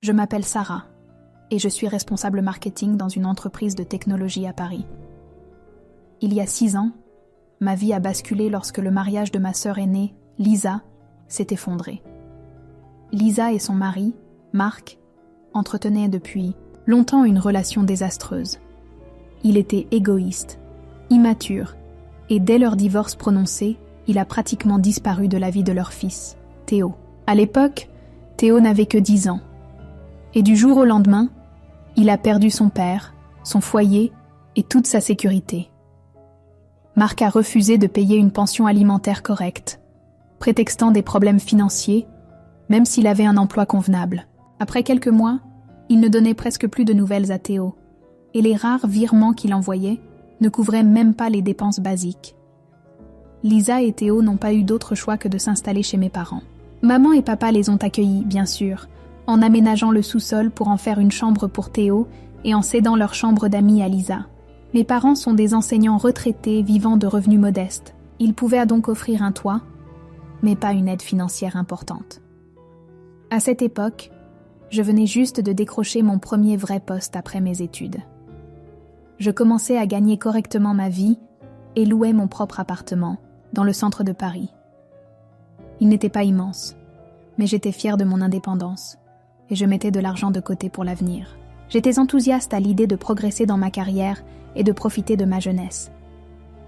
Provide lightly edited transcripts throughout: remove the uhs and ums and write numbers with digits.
Je m'appelle Sarah et je suis responsable marketing dans une entreprise de technologie à Paris. Il y a 6 ans, ma vie a basculé lorsque le mariage de ma sœur aînée, Lisa, s'est effondré. Lisa et son mari, Marc, entretenaient depuis longtemps une relation désastreuse. Il était égoïste, immature, et dès leur divorce prononcé, il a pratiquement disparu de la vie de leur fils, Théo. À l'époque, Théo n'avait que 10 ans. Et du jour au lendemain, il a perdu son père, son foyer et toute sa sécurité. Marc a refusé de payer une pension alimentaire correcte, prétextant des problèmes financiers, même s'il avait un emploi convenable. Après quelques mois, il ne donnait presque plus de nouvelles à Théo, et les rares virements qu'il envoyait ne couvraient même pas les dépenses basiques. Lisa et Théo n'ont pas eu d'autre choix que de s'installer chez mes parents. Maman et papa les ont accueillis, bien sûr, en aménageant le sous-sol pour en faire une chambre pour Théo et en cédant leur chambre d'amis à Lisa. Mes parents sont des enseignants retraités vivant de revenus modestes. Ils pouvaient donc offrir un toit, mais pas une aide financière importante. À cette époque, je venais juste de décrocher mon premier vrai poste après mes études. Je commençais à gagner correctement ma vie et louais mon propre appartement dans le centre de Paris. Il n'était pas immense, mais j'étais fière de mon indépendance et je mettais de l'argent de côté pour l'avenir. J'étais enthousiaste à l'idée de progresser dans ma carrière et de profiter de ma jeunesse.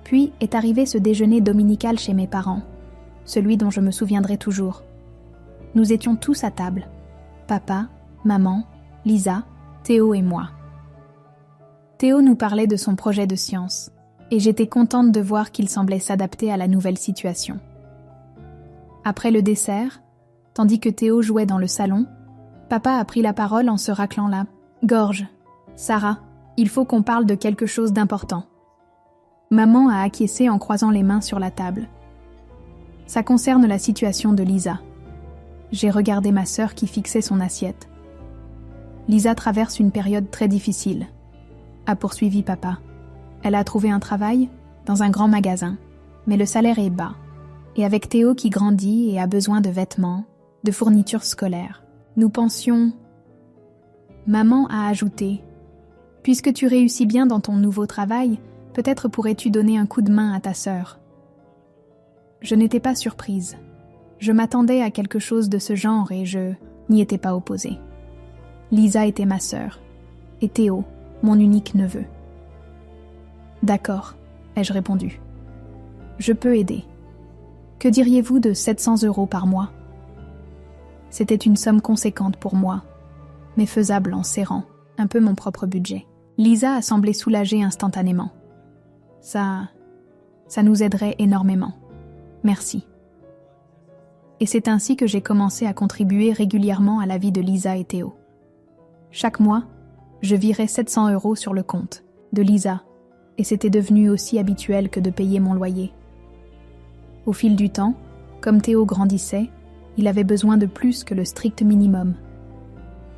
Puis est arrivé ce déjeuner dominical chez mes parents, celui dont je me souviendrai toujours. Nous étions tous à table, papa, maman, Lisa, Théo et moi. Théo nous parlait de son projet de science, et j'étais contente de voir qu'il semblait s'adapter à la nouvelle situation. Après le dessert, tandis que Théo jouait dans le salon, papa a pris la parole en se raclant la gorge. « Sarah, il faut qu'on parle de quelque chose d'important. » Maman a acquiescé en croisant les mains sur la table. Ça concerne la situation de Lisa. J'ai regardé ma sœur qui fixait son assiette. Lisa traverse une période très difficile, a poursuivi papa. Elle a trouvé un travail dans un grand magasin, mais le salaire est bas. Et avec Théo qui grandit et a besoin de vêtements, de fournitures scolaires, nous pensions... Maman a ajouté « Puisque tu réussis bien dans ton nouveau travail, peut-être pourrais-tu donner un coup de main à ta sœur. » Je n'étais pas surprise. Je m'attendais à quelque chose de ce genre et je n'y étais pas opposée. Lisa était ma sœur, et Théo, mon unique neveu. « D'accord, » ai-je répondu. « Je peux aider. Que diriez-vous de 700 € par mois ?» C'était une somme conséquente pour moi, mais faisable en serrant un peu mon propre budget. Lisa a semblé soulagée instantanément. Ça nous aiderait énormément. Merci. Et c'est ainsi que j'ai commencé à contribuer régulièrement à la vie de Lisa et Théo. Chaque mois, je virais 700 € sur le compte de Lisa, et c'était devenu aussi habituel que de payer mon loyer. Au fil du temps, comme Théo grandissait, il avait besoin de plus que le strict minimum.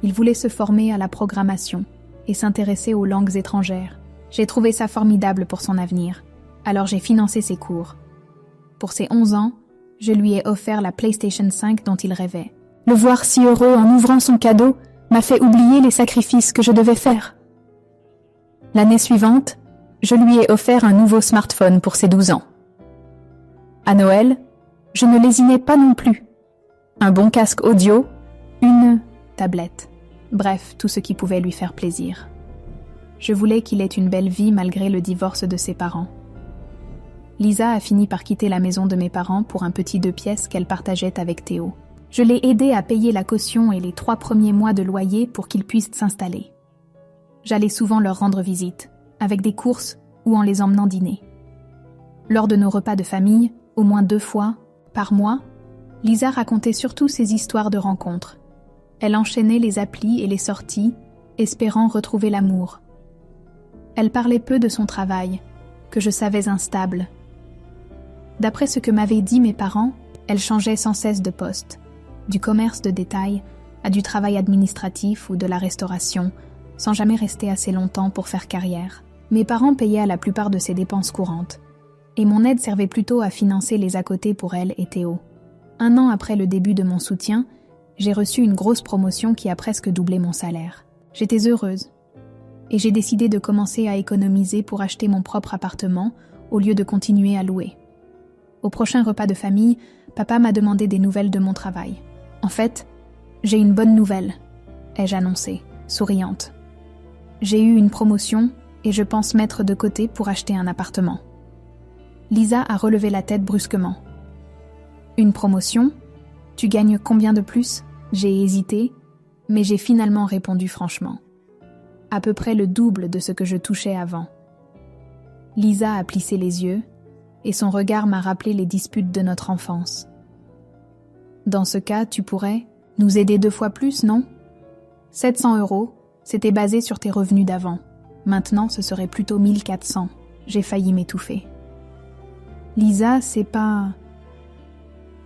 Il voulait se former à la programmation et s'intéresser aux langues étrangères. J'ai trouvé ça formidable pour son avenir, alors j'ai financé ses cours. Pour ses 11 ans, je lui ai offert la PlayStation 5 dont il rêvait. Le voir si heureux en ouvrant son cadeau m'a fait oublier les sacrifices que je devais faire. L'année suivante, je lui ai offert un nouveau smartphone pour ses 12 ans. À Noël, je ne lésinais pas non plus. Un bon casque audio, une tablette. Bref, tout ce qui pouvait lui faire plaisir. Je voulais qu'il ait une belle vie malgré le divorce de ses parents. Lisa a fini par quitter la maison de mes parents pour un petit 2 pièces qu'elle partageait avec Théo. Je l'ai aidé à payer la caution et les 3 premiers mois de loyer pour qu'ils puissent s'installer. J'allais souvent leur rendre visite, avec des courses ou en les emmenant dîner. Lors de nos repas de famille, au moins 2 fois, par mois, Lisa racontait surtout ses histoires de rencontres. Elle enchaînait les applis et les sorties, espérant retrouver l'amour. Elle parlait peu de son travail, que je savais instable. D'après ce que m'avaient dit mes parents, elle changeait sans cesse de poste, du commerce de détail à du travail administratif ou de la restauration, sans jamais rester assez longtemps pour faire carrière. Mes parents payaient la plupart de ses dépenses courantes, et mon aide servait plutôt à financer les à côté pour elle et Théo. 1 an après le début de mon soutien, J'ai reçu une grosse promotion qui a presque doublé mon salaire. J'étais heureuse. Et j'ai décidé de commencer à économiser pour acheter mon propre appartement au lieu de continuer à louer. Au prochain repas de famille, papa m'a demandé des nouvelles de mon travail. En fait, j'ai une bonne nouvelle, ai-je annoncé, souriante. J'ai eu une promotion et je pense mettre de côté pour acheter un appartement. Lisa a relevé la tête brusquement. Une promotion ? Tu gagnes combien de plus ? J'ai hésité, mais j'ai finalement répondu franchement. À peu près le double de ce que je touchais avant. Lisa a plissé les yeux et son regard m'a rappelé les disputes de notre enfance. Dans ce cas, tu pourrais nous aider 2 fois plus, non ? 700 €, c'était basé sur tes revenus d'avant. Maintenant, ce serait plutôt 1400. J'ai failli m'étouffer. Lisa, c'est pas...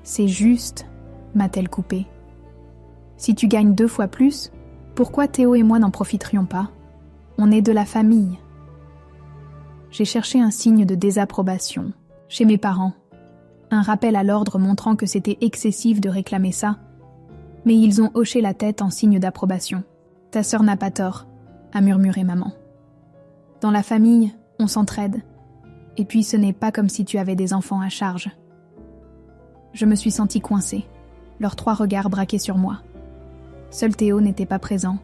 C'est juste, m'a-t-elle coupé. Si tu gagnes 2 fois plus, pourquoi Théo et moi n'en profiterions pas ? On est de la famille. J'ai cherché un signe de désapprobation, chez mes parents. Un rappel à l'ordre montrant que c'était excessif de réclamer ça, mais ils ont hoché la tête en signe d'approbation. « Ta sœur n'a pas tort », a murmuré maman. « Dans la famille, on s'entraide, et puis ce n'est pas comme si tu avais des enfants à charge. » Je me suis sentie coincée, leurs 3 regards braqués sur moi. Seul Théo n'était pas présent.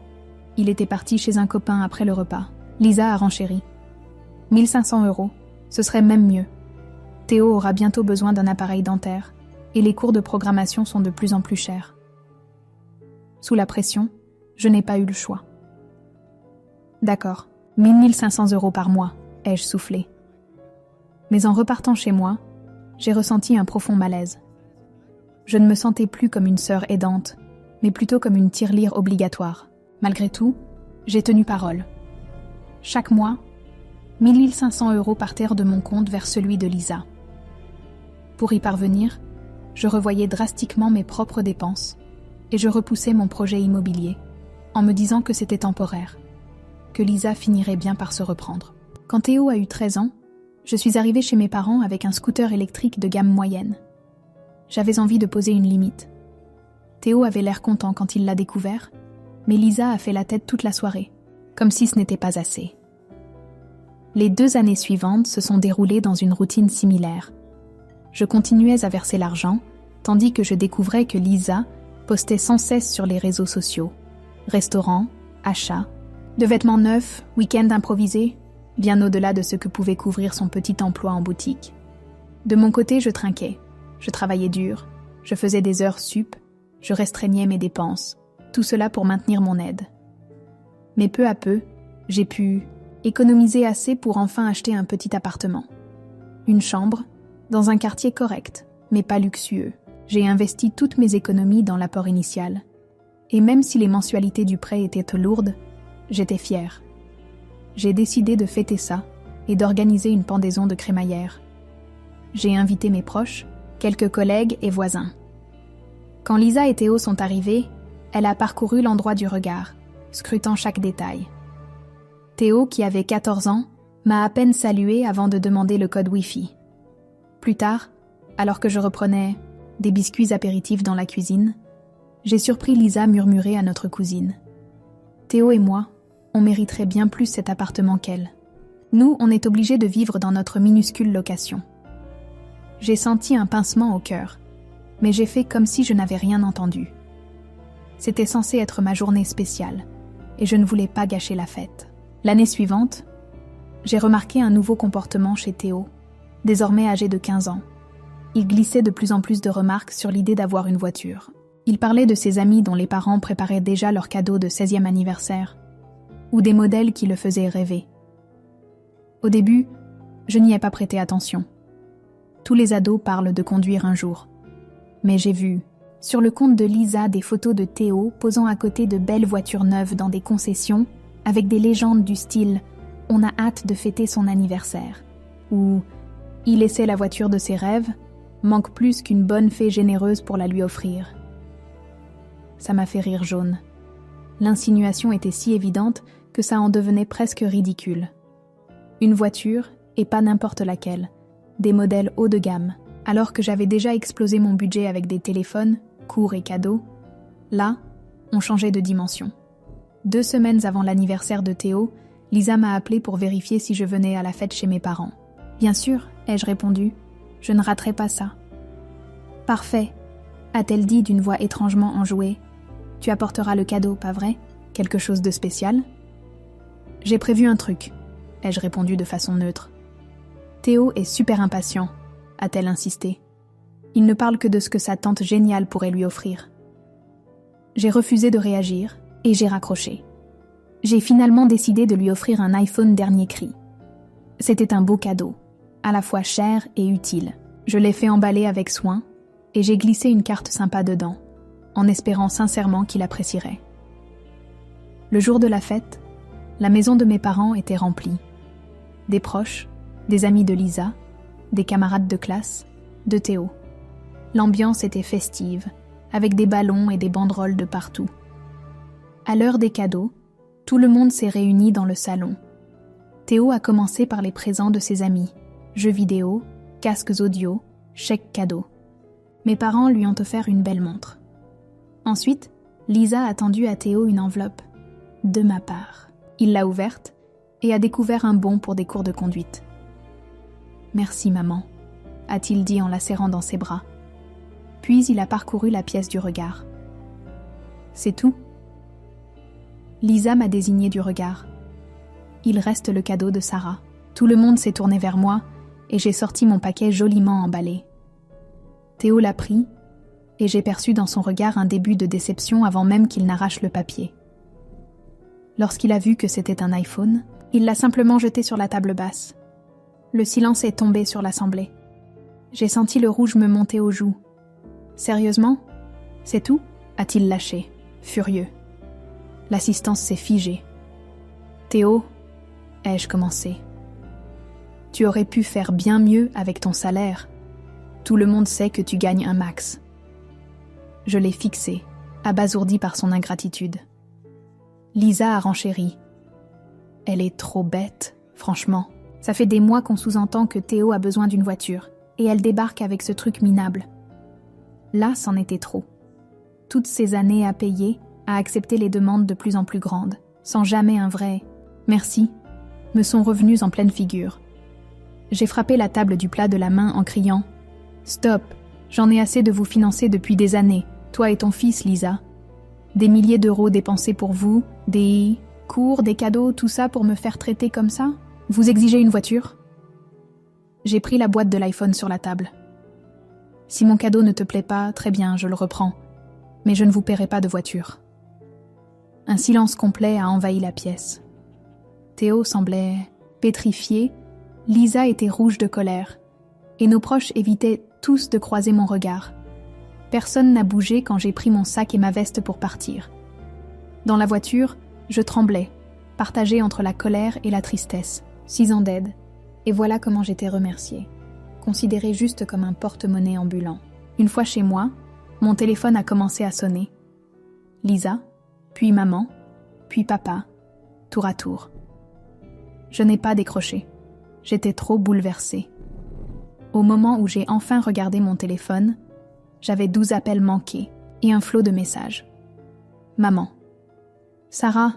Il était parti chez un copain après le repas. Lisa a renchéri. 1500 €, ce serait même mieux. Théo aura bientôt besoin d'un appareil dentaire, et les cours de programmation sont de plus en plus chers. Sous la pression, je n'ai pas eu le choix. D'accord, 1500 € par mois, ai-je soufflé. Mais en repartant chez moi, j'ai ressenti un profond malaise. Je ne me sentais plus comme une sœur aidante, mais plutôt comme une tirelire obligatoire. Malgré tout, j'ai tenu parole. Chaque mois, 1500 € partèrent de mon compte vers celui de Lisa. Pour y parvenir, je revoyais drastiquement mes propres dépenses et je repoussais mon projet immobilier en me disant que c'était temporaire, que Lisa finirait bien par se reprendre. Quand Théo a eu 13 ans, je suis arrivée chez mes parents avec un scooter électrique de gamme moyenne. J'avais envie de poser une limite. Théo avait l'air content quand il l'a découvert, mais Lisa a fait la tête toute la soirée, comme si ce n'était pas assez. Les 2 années suivantes se sont déroulées dans une routine similaire. Je continuais à verser l'argent, tandis que je découvrais que Lisa postait sans cesse sur les réseaux sociaux. Restaurants, achats, de vêtements neufs, week-ends improvisés, bien au-delà de ce que pouvait couvrir son petit emploi en boutique. De mon côté, je trinquais. Je travaillais dur, je faisais des heures sup, je restreignais mes dépenses, tout cela pour maintenir mon aide. Mais peu à peu, j'ai pu économiser assez pour enfin acheter un petit appartement. Une chambre, dans un quartier correct, mais pas luxueux. J'ai investi toutes mes économies dans l'apport initial. Et même si les mensualités du prêt étaient lourdes, j'étais fière. J'ai décidé de fêter ça et d'organiser une pendaison de crémaillère. J'ai invité mes proches, quelques collègues et voisins. Quand Lisa et Théo sont arrivés, elle a parcouru l'endroit du regard, scrutant chaque détail. Théo, qui avait 14 ans, m'a à peine salué avant de demander le code Wi-Fi. Plus tard, alors que je reprenais des biscuits apéritifs dans la cuisine, j'ai surpris Lisa murmurer à notre cousine. Théo et moi, on mériterait bien plus cet appartement qu'elle. Nous, on est obligés de vivre dans notre minuscule location. J'ai senti un pincement au cœur, mais j'ai fait comme si je n'avais rien entendu. C'était censé être ma journée spéciale, et je ne voulais pas gâcher la fête. L'année suivante, j'ai remarqué un nouveau comportement chez Théo, désormais âgé de 15 ans. Il glissait de plus en plus de remarques sur l'idée d'avoir une voiture. Il parlait de ses amis dont les parents préparaient déjà leur cadeau de 16e anniversaire, ou des modèles qui le faisaient rêver. Au début, je n'y ai pas prêté attention. Tous les ados parlent de conduire un jour. Mais j'ai vu, sur le compte de Lisa, des photos de Théo posant à côté de belles voitures neuves dans des concessions, avec des légendes du style « On a hâte de fêter son anniversaire » ou « Il essaie la voiture de ses rêves, manque plus qu'une bonne fée généreuse pour la lui offrir ». Ça m'a fait rire jaune. L'insinuation était si évidente que ça en devenait presque ridicule. Une voiture, et pas n'importe laquelle, des modèles haut de gamme, alors que j'avais déjà explosé mon budget avec des téléphones, cours et cadeaux, Là, on changeait de dimension. 2 semaines avant l'anniversaire de Théo, Lisa m'a appelé pour vérifier si je venais à la fête chez mes parents. « Bien sûr », ai-je répondu, « je ne raterai pas ça. »« Parfait », a-t-elle dit d'une voix étrangement enjouée. « Tu apporteras le cadeau, pas vrai? Quelque chose de spécial ?»« J'ai prévu un truc », ai-je répondu de façon neutre. « Théo est super impatient », a-t-elle insisté. « Il ne parle que de ce que sa tante géniale pourrait lui offrir. » J'ai refusé de réagir et j'ai raccroché. J'ai finalement décidé de lui offrir un iPhone dernier cri. C'était un beau cadeau, à la fois cher et utile. Je l'ai fait emballer avec soin et j'ai glissé une carte sympa dedans, en espérant sincèrement qu'il apprécierait. Le jour de la fête, la maison de mes parents était remplie. Des proches, des amis de Lisa, des camarades de classe, de Théo. L'ambiance était festive, avec des ballons et des banderoles de partout. À l'heure des cadeaux, tout le monde s'est réuni dans le salon. Théo a commencé par les présents de ses amis, jeux vidéo, casques audio, chèques cadeaux. Mes parents lui ont offert une belle montre. Ensuite, Lisa a tendu à Théo une enveloppe, de ma part. Il l'a ouverte et a découvert un bon pour des cours de conduite. « Merci maman », a-t-il dit en la serrant dans ses bras. Puis il a parcouru la pièce du regard. « C'est tout ?» Lisa m'a désigné du regard. Il reste le cadeau de Sarah. Tout le monde s'est tourné vers moi et j'ai sorti mon paquet joliment emballé. Théo l'a pris et j'ai perçu dans son regard un début de déception avant même qu'il n'arrache le papier. Lorsqu'il a vu que c'était un iPhone, il l'a simplement jeté sur la table basse. Le silence est tombé sur l'assemblée. J'ai senti le rouge me monter aux joues. « Sérieusement ? C'est tout ?» a-t-il lâché, furieux. L'assistance s'est figée. « Théo » ai-je commencé. « Tu aurais pu faire bien mieux avec ton salaire. Tout le monde sait que tu gagnes un max. » Je l'ai fixé, abasourdi par son ingratitude. Lisa a renchéri. « Elle est trop bête, franchement. Ça fait des mois qu'on sous-entend que Théo a besoin d'une voiture, et elle débarque avec ce truc minable. » Là, c'en était trop. Toutes ces années à payer, à accepter les demandes de plus en plus grandes, sans jamais un vrai « merci », me sont revenues en pleine figure. J'ai frappé la table du plat de la main en criant « Stop, j'en ai assez de vous financer depuis des années, toi et ton fils, Lisa. Des milliers d'euros dépensés pour vous, des cours, des cadeaux, tout ça pour me faire traiter comme ça? Vous exigez une voiture ?» J'ai pris la boîte de l'iPhone sur la table. « Si mon cadeau ne te plaît pas, très bien, je le reprends. Mais je ne vous paierai pas de voiture. » Un silence complet a envahi la pièce. Théo semblait pétrifié, Lisa était rouge de colère, et nos proches évitaient tous de croiser mon regard. Personne n'a bougé quand j'ai pris mon sac et ma veste pour partir. Dans la voiture, je tremblais, partagée entre la colère et la tristesse. 6 ans d'aide, et voilà comment j'étais remerciée. Considéré juste comme un porte-monnaie ambulant. Une fois chez moi, mon téléphone a commencé à sonner. Lisa, puis maman, puis papa, tour à tour. Je n'ai pas décroché. J'étais trop bouleversée. Au moment où j'ai enfin regardé mon téléphone, j'avais 12 appels manqués et un flot de messages. Maman. Sarah,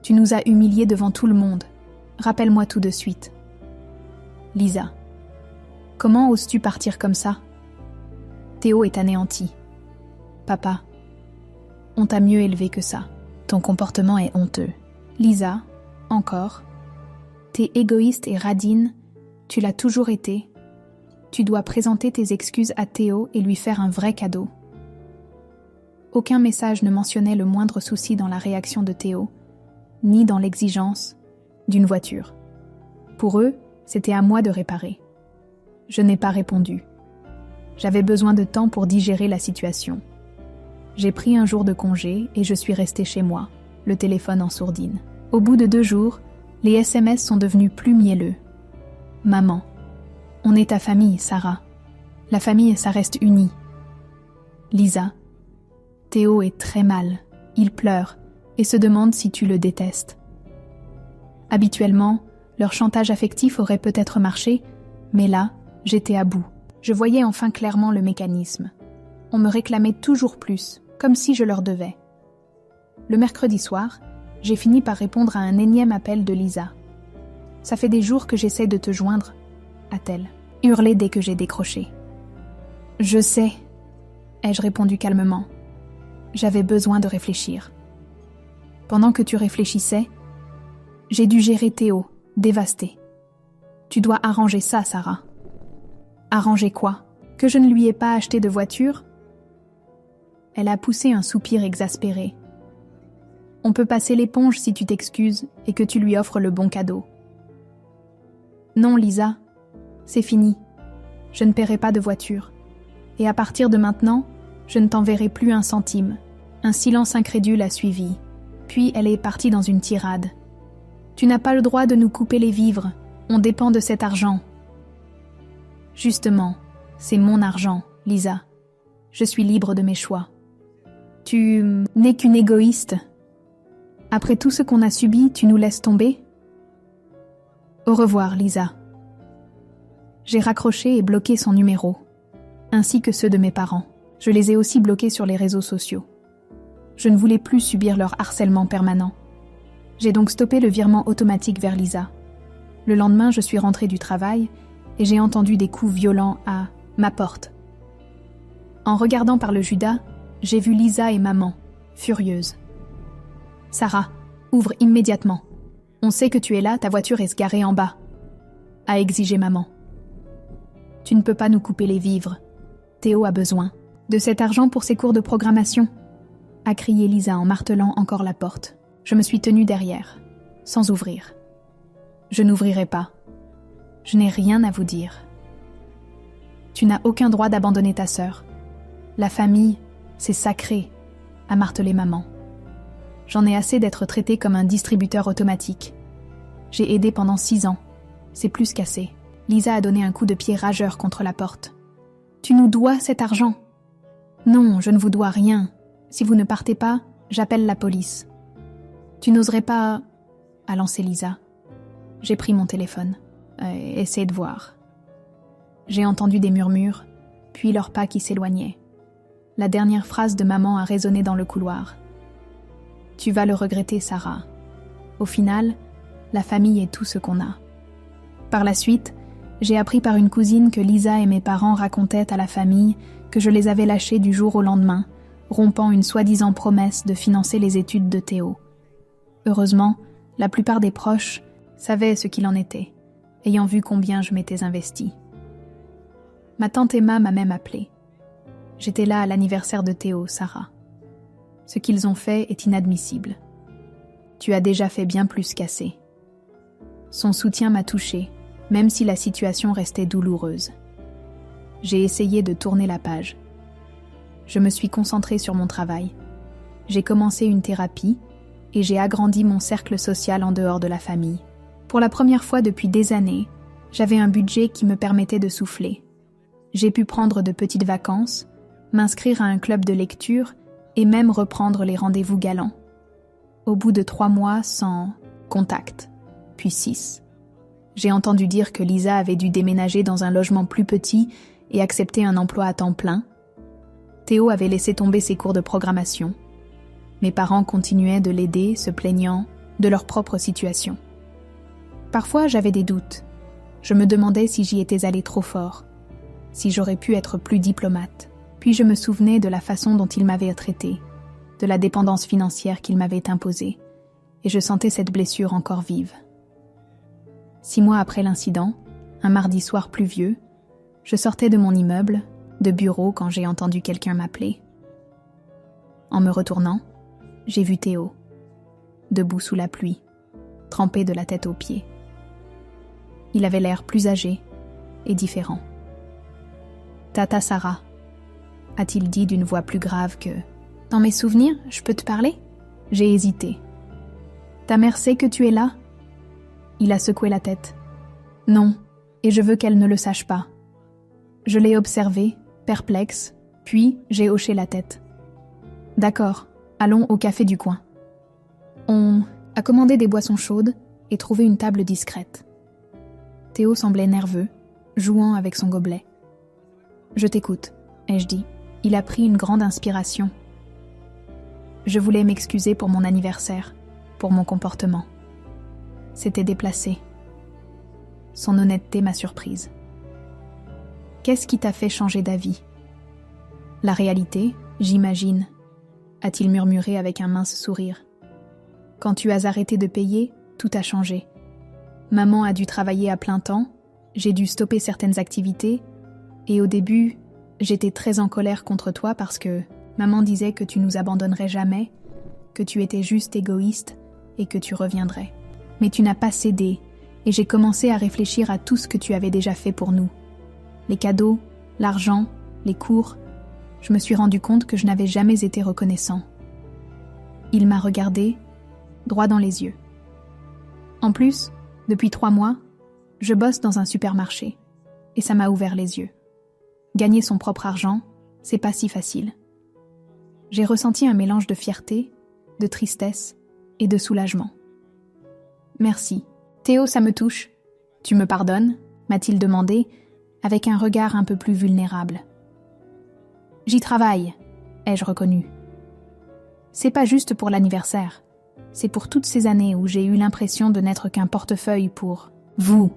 tu nous as humiliés devant tout le monde. Rappelle-moi tout de suite. Lisa. Comment oses-tu partir comme ça? Théo est anéanti. Papa. On t'a mieux élevé que ça. Ton comportement est honteux. Lisa, encore. T'es égoïste et radine, tu l'as toujours été. Tu dois présenter tes excuses à Théo et lui faire un vrai cadeau. Aucun message ne mentionnait le moindre souci dans la réaction de Théo, ni dans l'exigence d'une voiture. Pour eux, c'était à moi de réparer. Je n'ai pas répondu. J'avais besoin de temps pour digérer la situation. J'ai pris un jour de congé et je suis restée chez moi, le téléphone en sourdine. Au bout de 2 jours, les SMS sont devenus plus mielleux. Maman, on est ta famille, Sarah. La famille, ça reste uni. Lisa, Théo est très mal. Il pleure et se demande si tu le détestes. Habituellement, leur chantage affectif aurait peut-être marché, mais là, j'étais à bout. Je voyais enfin clairement le mécanisme. On me réclamait toujours plus, comme si je leur devais. Le mercredi soir, j'ai fini par répondre à un énième appel de Lisa. « Ça fait des jours que j'essaie de te joindre », a-t-elle hurlé dès que j'ai décroché. « Je sais », ai-je répondu calmement. J'avais besoin de réfléchir. Pendant que tu réfléchissais, j'ai dû gérer Théo, dévasté. Tu dois arranger ça, Sarah. Arranger quoi? Que je ne lui ai pas acheté de voiture? Elle a poussé un soupir exaspéré. On peut passer l'éponge si tu t'excuses et que tu lui offres le bon cadeau. Non, Lisa, c'est fini. Je ne paierai pas de voiture. Et à partir de maintenant, je ne t'enverrai plus un centime. Un silence incrédule a suivi. Puis elle est partie dans une tirade. Tu n'as pas le droit de nous couper les vivres. On dépend de cet argent. Justement, c'est mon argent, Lisa. Je suis libre de mes choix. Tu n'es qu'une égoïste. Après tout ce qu'on a subi, tu nous laisses tomber? Au revoir, Lisa. J'ai raccroché et bloqué son numéro, ainsi que ceux de mes parents. Je les ai aussi bloqués sur les réseaux sociaux. Je ne voulais plus subir leur harcèlement permanent. J'ai donc stoppé le virement automatique vers Lisa. Le lendemain, je suis rentrée du travail et j'ai entendu des coups violents à ma porte. En regardant par le Judas, j'ai vu Lisa et maman, furieuses. « Sarah, ouvre immédiatement. On sait que tu es là, ta voiture est garée en bas. » a exigé maman. « Tu ne peux pas nous couper les vivres. Théo a besoin de cet argent pour ses cours de programmation. » a crié Lisa en martelant encore la porte. Je me suis tenue derrière, sans ouvrir. Je n'ouvrirai pas. Je n'ai rien à vous dire. Tu n'as aucun droit d'abandonner ta sœur. La famille, c'est sacré, a martelé maman. J'en ai assez d'être traitée comme un distributeur automatique. J'ai aidé pendant 6 ans. C'est plus qu'assez. Lisa a donné un coup de pied rageur contre la porte. Tu nous dois cet argent. Non, je ne vous dois rien. Si vous ne partez pas, j'appelle la police. Tu n'oserais pas... a lancé Lisa. J'ai pris mon téléphone. Essayez de voir. J'ai entendu des murmures, puis leurs pas qui s'éloignaient. La dernière phrase de maman a résonné dans le couloir. Tu vas le regretter, Sarah. Au final, la famille est tout ce qu'on a. Par la suite, j'ai appris par une cousine que Lisa et mes parents racontaient à la famille que je les avais lâchés du jour au lendemain, rompant une soi-disant promesse de financer les études de Théo. Heureusement, la plupart des proches savaient ce qu'il en était, ayant vu combien je m'étais investie. Ma tante Emma m'a même appelée. J'étais là à l'anniversaire de Théo, Sarah. Ce qu'ils ont fait est inadmissible. Tu as déjà fait bien plus qu'assez. Son soutien m'a touchée, même si la situation restait douloureuse. J'ai essayé de tourner la page. Je me suis concentrée sur mon travail. J'ai commencé une thérapie et j'ai agrandi mon cercle social en dehors de la famille. Pour la première fois depuis des années, j'avais un budget qui me permettait de souffler. J'ai pu prendre de petites vacances, m'inscrire à un club de lecture et même reprendre les rendez-vous galants. Au bout de 3 mois sans contact, puis 6, j'ai entendu dire que Lisa avait dû déménager dans un logement plus petit et accepter un emploi à temps plein. Théo avait laissé tomber ses cours de programmation. Mes parents continuaient de l'aider, se plaignant de leur propre situation. Parfois, j'avais des doutes. Je me demandais si j'y étais allée trop fort, si j'aurais pu être plus diplomate. Puis je me souvenais de la façon dont il m'avait traitée, de la dépendance financière qu'il m'avait imposée, et je sentais cette blessure encore vive. 6 mois après l'incident, un mardi soir pluvieux, je sortais de mon immeuble, de bureau quand j'ai entendu quelqu'un m'appeler. En me retournant, j'ai vu Théo, debout sous la pluie, trempé de la tête aux pieds. Il avait l'air plus âgé et différent. « Tata Sarah », a-t-il dit d'une voix plus grave que « Dans mes souvenirs, je peux te parler ?» J'ai hésité. « Ta mère sait que tu es là ?» Il a secoué la tête. « Non, et je veux qu'elle ne le sache pas. » Je l'ai observé, perplexe, puis j'ai hoché la tête. « D'accord, allons au café du coin. » On a commandé des boissons chaudes et trouvé une table discrète. Théo semblait nerveux, jouant avec son gobelet. « Je t'écoute », ai-je dit. Il a pris une grande inspiration. Je voulais m'excuser pour mon anniversaire, pour mon comportement. C'était déplacé. Son honnêteté m'a surprise. Qu'est-ce qui t'a fait changer d'avis ? La réalité, j'imagine, a-t-il murmuré avec un mince sourire. Quand tu as arrêté de payer, tout a changé. Maman a dû travailler à plein temps, j'ai dû stopper certaines activités, et au début, j'étais très en colère contre toi parce que maman disait que tu nous abandonnerais jamais, que tu étais juste égoïste et que tu reviendrais. Mais tu n'as pas cédé, et j'ai commencé à réfléchir à tout ce que tu avais déjà fait pour nous. Les cadeaux, l'argent, les cours. Je me suis rendu compte que je n'avais jamais été reconnaissant. Il m'a regardé, droit dans les yeux. En plus, depuis 3 mois, je bosse dans un supermarché, et ça m'a ouvert les yeux. Gagner son propre argent, c'est pas si facile. J'ai ressenti un mélange de fierté, de tristesse et de soulagement. Merci. Théo, ça me touche. Tu me pardonnes ? M'a-t-il demandé, avec un regard un peu plus vulnérable. J'y travaille, ai-je reconnu. C'est pas juste pour l'anniversaire. C'est pour toutes ces années où j'ai eu l'impression de n'être qu'un portefeuille pour vous.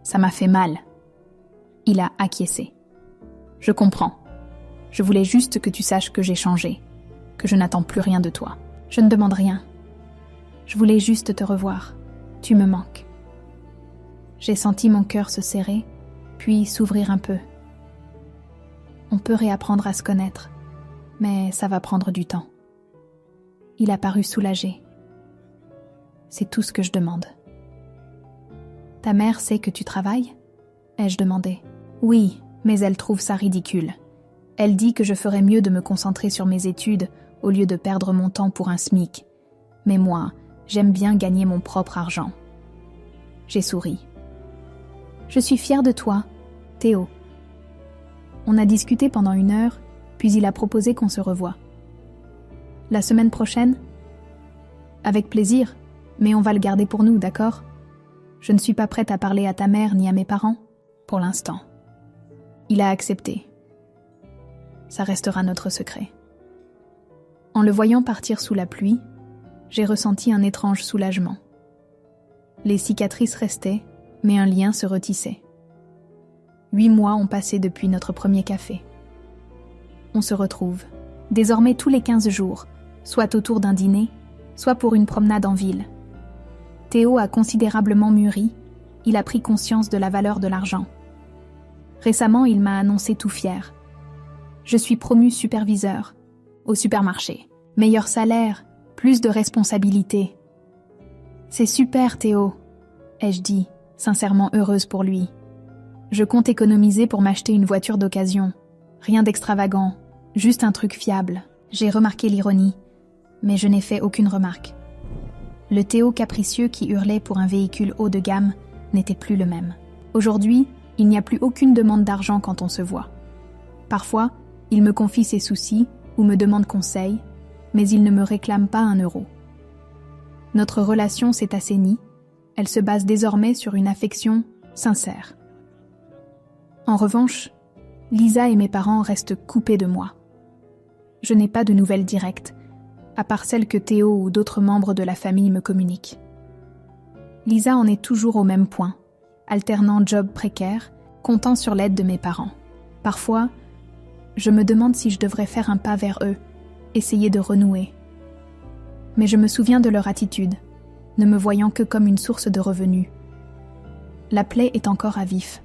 Ça m'a fait mal. Il a acquiescé. Je comprends. Je voulais juste que tu saches que j'ai changé, que je n'attends plus rien de toi. Je ne demande rien. Je voulais juste te revoir. Tu me manques. J'ai senti mon cœur se serrer, puis s'ouvrir un peu. On peut réapprendre à se connaître, mais ça va prendre du temps. Il a paru soulagé. C'est tout ce que je demande. Ta mère sait que tu travailles ? Ai-je demandé. Oui, mais elle trouve ça ridicule. Elle dit que je ferais mieux de me concentrer sur mes études au lieu de perdre mon temps pour un SMIC. Mais moi, j'aime bien gagner mon propre argent. J'ai souri. Je suis fière de toi, Théo. On a discuté pendant 1 heure, puis il a proposé qu'on se revoie. La semaine prochaine ? Avec plaisir, mais on va le garder pour nous, d'accord ? Je ne suis pas prête à parler à ta mère ni à mes parents, pour l'instant. Il a accepté. Ça restera notre secret. En le voyant partir sous la pluie, j'ai ressenti un étrange soulagement. Les cicatrices restaient, mais un lien se retissait. 8 mois ont passé depuis notre premier café. On se retrouve, désormais tous les 15 jours, soit autour d'un dîner, soit pour une promenade en ville. Théo a considérablement mûri, il a pris conscience de la valeur de l'argent. Récemment, il m'a annoncé tout fier. Je suis promu superviseur, au supermarché. Meilleur salaire, plus de responsabilités. C'est super, Théo, ai-je dit, sincèrement heureuse pour lui. Je compte économiser pour m'acheter une voiture d'occasion. Rien d'extravagant, juste un truc fiable. J'ai remarqué l'ironie, mais je n'ai fait aucune remarque. Le Théo capricieux qui hurlait pour un véhicule haut de gamme n'était plus le même. Aujourd'hui, il n'y a plus aucune demande d'argent quand on se voit. Parfois, il me confie ses soucis ou me demande conseil, mais il ne me réclame pas 1 euro. Notre relation s'est assainie, elle se base désormais sur une affection sincère. En revanche, Lisa et mes parents restent coupés de moi. Je n'ai pas de nouvelles directes, à part celles que Théo ou d'autres membres de la famille me communiquent. Lisa en est toujours au même point, alternant job précaire, comptant sur l'aide de mes parents. Parfois, je me demande si je devrais faire un pas vers eux, essayer de renouer. Mais je me souviens de leur attitude, ne me voyant que comme une source de revenus. La plaie est encore à vif.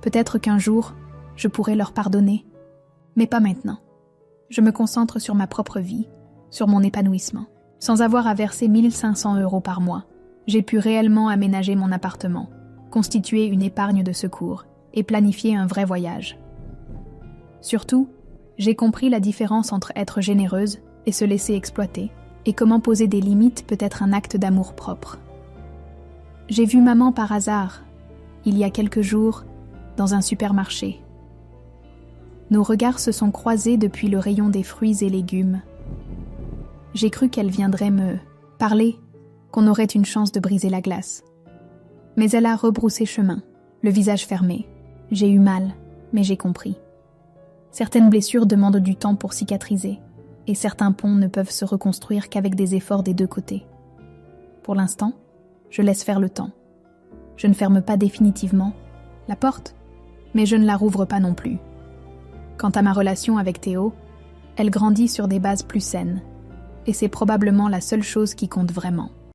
Peut-être qu'un jour, je pourrai leur pardonner, mais pas maintenant. Je me concentre sur ma propre vie, sur mon épanouissement. Sans avoir à verser 1 500 € par mois, j'ai pu réellement aménager mon appartement, constituer une épargne de secours et planifier un vrai voyage. Surtout, j'ai compris la différence entre être généreuse et se laisser exploiter, et comment poser des limites peut être un acte d'amour-propre. J'ai vu maman par hasard, il y a quelques jours, dans un supermarché. Nos regards se sont croisés depuis le rayon des fruits et légumes. J'ai cru qu'elle viendrait me parler, qu'on aurait une chance de briser la glace. Mais elle a rebroussé chemin, le visage fermé. J'ai eu mal, mais j'ai compris. Certaines blessures demandent du temps pour cicatriser. et certains ponts ne peuvent se reconstruire qu'avec des efforts des deux côtés. Pour l'instant, je laisse faire le temps. Je ne ferme pas définitivement la porte, mais je ne la rouvre pas non plus. Quant à ma relation avec Théo, elle grandit sur des bases plus saines, et c'est probablement la seule chose qui compte vraiment.